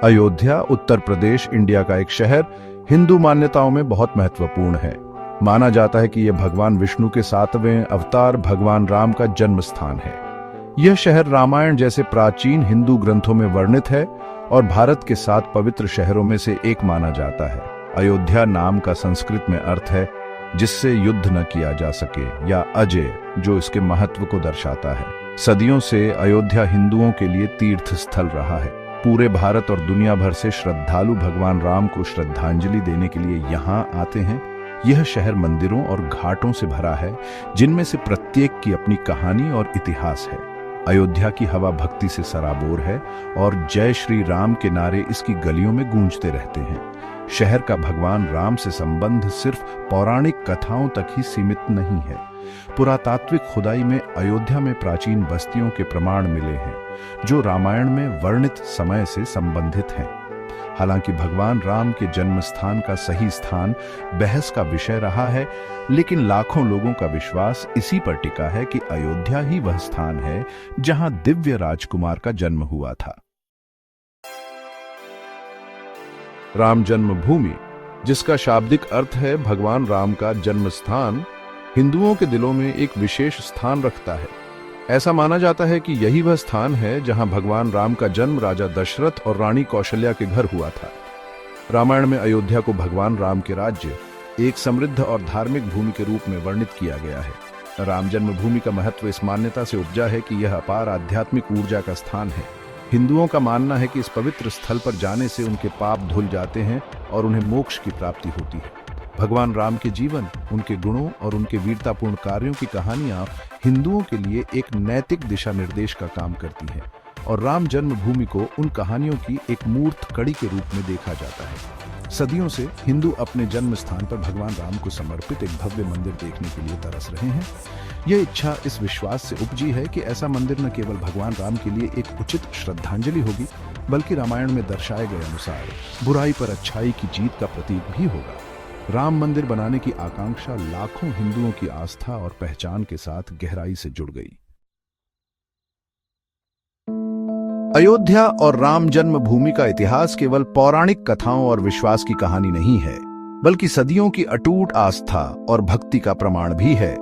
Ayodhya Uttar Pradesh India का एक शहर हिंदू मान्यताओं में बहुत महत्वपूर्ण है। माना जाता है कि यह भगवान विष्णु के 7वें अवतार भगवान राम का जन्म स्थान है। यह शहर रामायण जैसे प्राचीन हिंदू ग्रंथों में वर्णित है और भारत के 7 पवित्र शहरों में से एक माना जाता है। अयोध्या नाम का संस्कृत में अर्थ है जिससे युद्ध न किया जा सके या अजय, जो इसके महत्व को दर्शाता है। सदियों से अयोध्या हिंदुओं के लिए तीर्थ स्थल रहा है। पूरे भारत और दुनिया भर से श्रद्धालु भगवान राम को श्रद्धांजलि देने के लिए यहाँ आते हैं। यह शहर मंदिरों और घाटों से भरा है, जिनमें से प्रत्येक की अपनी कहानी और इतिहास है। अयोध्या की हवा भक्ति से सराबोर है और जय श्री राम के नारे इसकी गलियों में गूंजते रहते हैं। शहर का भगवान राम से संबंध सिर्फ पौराणिक कथाओं तक ही सीमित नहीं है। पुरातात्विक खुदाई में अयोध्या में प्राचीन बस्तियों के प्रमाण मिले हैं, जो रामायण में वर्णित समय से संबंधित हैं। हालांकि भगवान राम के जन्म स्थान का सही स्थान बहस का विषय रहा है, लेकिन लाखों लोगों का विश्वास इसी पर टिका है कि अयोध्या ही वह स्थान है जहां दिव्य राजकुमार का जन्म हुआ था। राम जन्मभूमि, जिसका शाब्दिक अर्थ है भगवान राम का जन्म स्थान, हिंदुओं के दिलों में एक विशेष स्थान रखता है। ऐसा माना जाता है कि यही वह स्थान है जहां भगवान राम का जन्म राजा दशरथ और रानी कौशल्या के घर हुआ था। रामायण में अयोध्या को भगवान राम के राज्य, एक समृद्ध और धार्मिक भूमि के रूप में वर्णित किया गया है। राम जन्मभूमि का महत्व इस मान्यता से उपजा है कि यह अपार आध्यात्मिक ऊर्जा का स्थान है। हिंदुओं का मानना है कि इस पवित्र स्थल पर जाने से उनके पाप धुल जाते हैं और उन्हें मोक्ष की प्राप्ति होती है। भगवान राम के जीवन, उनके गुणों और उनके वीरतापूर्ण कार्यों की कहानियां हिंदुओं के लिए एक नैतिक दिशा निर्देश का काम करती हैं और राम जन्मभूमि को उन कहानियों की एक मूर्त कड़ी के रूप में देखा जाता है। सदियों से हिंदू अपने जन्म स्थान पर भगवान राम को समर्पित एक भव्य मंदिर देखने के लिए तरस रहे हैं। यह इच्छा इस विश्वास से उपजी है कि ऐसा मंदिर न केवल भगवान राम के लिए एक उचित श्रद्धांजलि होगी, बल्कि रामायण में दर्शाए गए अनुसार बुराई पर अच्छाई की जीत का प्रतीक भी होगा। राम मंदिर बनाने की आकांक्षा लाखों हिंदुओं की आस्था और पहचान के साथ गहराई से जुड़ गई। अयोध्या और राम जन्मभूमि का इतिहास केवल पौराणिक कथाओं और विश्वास की कहानी नहीं है, बल्कि सदियों की अटूट आस्था और भक्ति का प्रमाण भी है।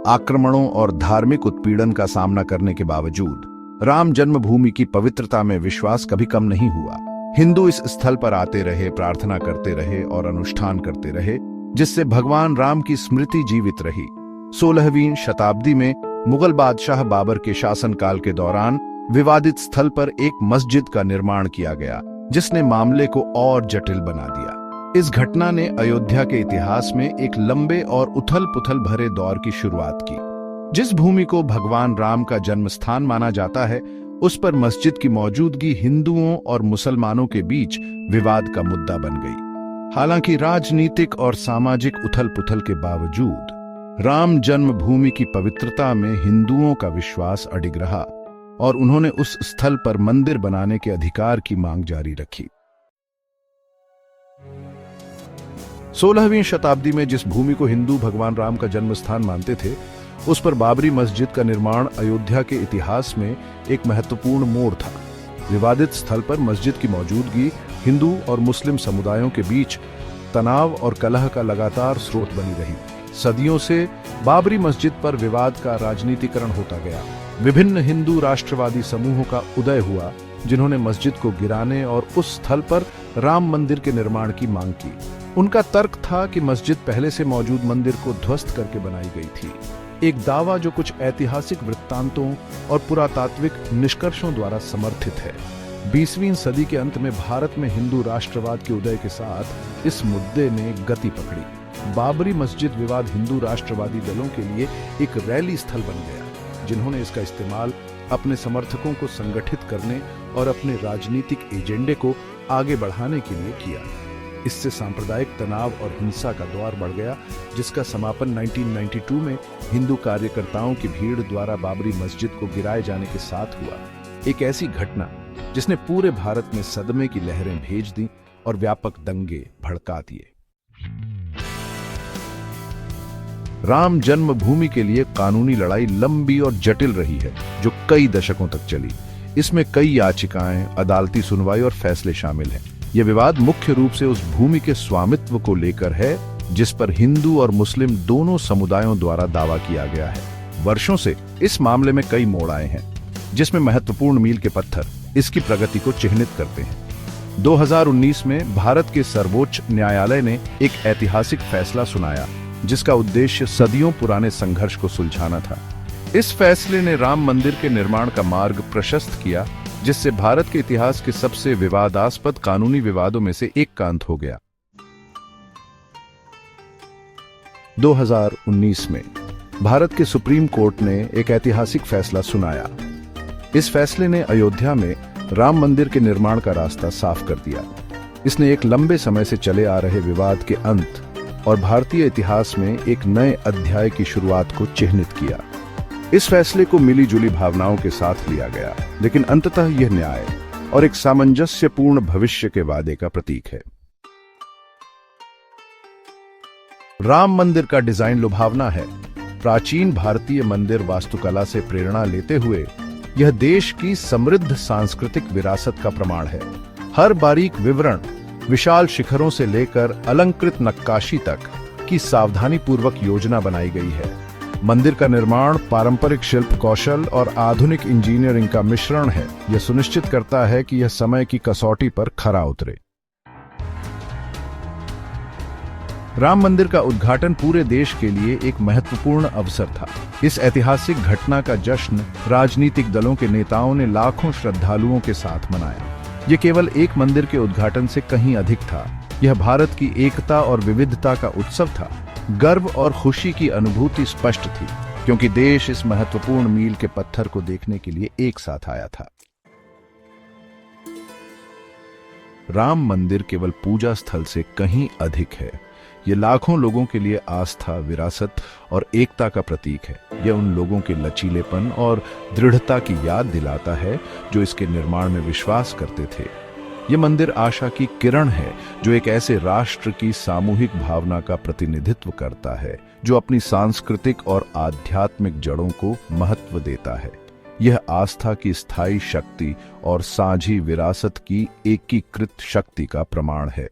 आक्रमणों और धार्मिक उत्पीड़न का सामना करने के बावजूद राम जन्मभूमि की पवित्रता में विश्वास कभी कम नहीं हुआ। हिंदू इस स्थल पर आते रहे, प्रार्थना करते रहे और अनुष्ठान करते रहे, जिससे भगवान राम की स्मृति जीवित रही। 16वीं शताब्दी में मुगल बादशाह बाबर के शासनकाल के दौरान विवादित स्थल पर एक मस्जिद का निर्माण किया गया, जिसने मामले को और जटिल बना दिया। इस घटना ने अयोध्या के इतिहास में एक लंबे और उथल-पुथल भरे दौर की शुरुआत की। जिस भूमि को भगवान राम का जन्म स्थान माना जाता है, उस पर मस्जिद की मौजूदगी हिंदुओं और मुसलमानों के बीच विवाद का मुद्दा बन गई। हालांकि राजनीतिक और सामाजिक उथल-पुथल के बावजूद राम जन्मभूमि की पवित्रता में हिंदुओं का विश्वास अडिग रहा और उन्होंने उस स्थल पर मंदिर बनाने के अधिकार की मांग जारी रखी। 16वीं शताब्दी में जिस भूमि को हिंदू भगवान राम का जन्म स्थान मानते थे, उस पर बाबरी मस्जिद का निर्माण अयोध्या के इतिहास में एक महत्वपूर्ण मोड़ था। विवादित स्थल पर मस्जिद की मौजूदगी हिंदू और मुस्लिम समुदायों के बीच तनाव और कलह का लगातार स्रोत बनी रही। सदियों से बाबरी मस्जिद पर विवाद का राजनीतिकरण होता गया। विभिन्न हिंदू राष्ट्रवादी समूहों का उदय हुआ, जिन्होंने मस्जिद को गिराने और उस स्थल पर राम मंदिर के निर्माण की मांग की। उनका तर्क था कि मस्जिद पहले से मौजूद मंदिर को ध्वस्त करके बनाई गई थी, एक दावा जो कुछ ऐतिहासिक वृत्तांतों और पुरातात्विक निष्कर्षों द्वारा समर्थित है। 20वीं सदी के अंत में भारत में हिंदू राष्ट्रवाद के उदय के साथ इस मुद्दे ने गति पकड़ी। बाबरी मस्जिद विवाद हिंदू राष्ट्रवादी दलों के लिए एक रैली स्थल बन गया, जिन्होंने इसका इस्तेमाल अपने समर्थकों को संगठित करने और अपने राजनीतिक एजेंडे को आगे बढ़ाने के लिए किया। इससे सांप्रदायिक तनाव और हिंसा का दौर बढ़ गया, जिसका समापन 1992 में हिंदू कार्यकर्ताओं की भीड़ द्वारा बाबरी मस्जिद को गिराए जाने के साथ हुआ। एक ऐसी घटना जिसने पूरे भारत में सदमे की लहरें भेज दी और व्यापक दंगे भड़का दिए। राम जन्मभूमि के लिए कानूनी लड़ाई लंबी और जटिल रही है, जो कई दशकों तक चली। इसमें कई याचिकाएं, अदालती सुनवाई और फैसले शामिल हैं। यह विवाद मुख्य रूप से उस भूमि के स्वामित्व को लेकर है जिस पर हिंदू और मुस्लिम दोनों समुदायों द्वारा दावा किया गया है। वर्षों से इस मामले में कई मोड़ आए हैं, जिसमें महत्वपूर्ण मील के पत्थर इसकी प्रगति को चिह्नित करते हैं। 2019 में भारत के सर्वोच्च न्यायालय ने एक ऐतिहासिक फैसला सुनाया, जिसका उद्देश्य सदियों पुराने संघर्ष को सुलझाना था। इस फैसले ने राम मंदिर के निर्माण का मार्ग प्रशस्त किया, जिससे भारत के इतिहास के सबसे विवादास्पद कानूनी विवादों में से एक का अंत हो गया। 2019 में भारत के सुप्रीम कोर्ट ने एक ऐतिहासिक फैसला सुनाया। इस फैसले ने अयोध्या में राम मंदिर के निर्माण का रास्ता साफ कर दिया। इसने एक लंबे समय से चले आ रहे विवाद के अंत और भारतीय इतिहास में एक नए अध्याय की शुरुआत को चिह्नित किया। इस फैसले को मिली जुली भावनाओं के साथ लिया गया, लेकिन अंततः यह न्याय और एक सामंजस्यपूर्ण भविष्य के वादे का प्रतीक है। राम मंदिर का डिजाइन लुभावना है। प्राचीन भारतीय मंदिर वास्तुकला से प्रेरणा लेते हुए यह देश की समृद्ध सांस्कृतिक विरासत का प्रमाण है। हर बारीक विवरण, विशाल शिखरों से लेकर अलंकृत नक्काशी तक की सावधानीपूर्वक योजना बनाई गई है। मंदिर का निर्माण पारंपरिक शिल्प कौशल और आधुनिक इंजीनियरिंग का मिश्रण है। यह सुनिश्चित करता है कि यह समय की कसौटी पर खरा उतरे। राम मंदिर का उद्घाटन पूरे देश के लिए एक महत्वपूर्ण अवसर था। इस ऐतिहासिक घटना का जश्न राजनीतिक दलों के नेताओं ने लाखों श्रद्धालुओं के साथ मनाया। यह केवल एक मंदिर के उद्घाटन से कहीं अधिक था। यह भारत की एकता और विविधता का उत्सव था। गर्व और खुशी की अनुभूति स्पष्ट थी, क्योंकि देश इस महत्वपूर्ण मील के पत्थर को देखने के लिए एक साथ आया था। राम मंदिर केवल पूजा स्थल से कहीं अधिक है। ये लाखों लोगों के लिए आस्था, विरासत और एकता का प्रतीक है। यह उन लोगों के लचीलेपन और दृढ़ता की याद दिलाता है जो इसके निर्माण में विश्वास करते थे। यह मंदिर आशा की किरण है, जो एक ऐसे राष्ट्र की सामूहिक भावना का प्रतिनिधित्व करता है जो अपनी सांस्कृतिक और आध्यात्मिक जड़ों को महत्व देता है। यह आस्था की स्थायी शक्ति और साझी विरासत की एकीकृत शक्ति का प्रमाण है।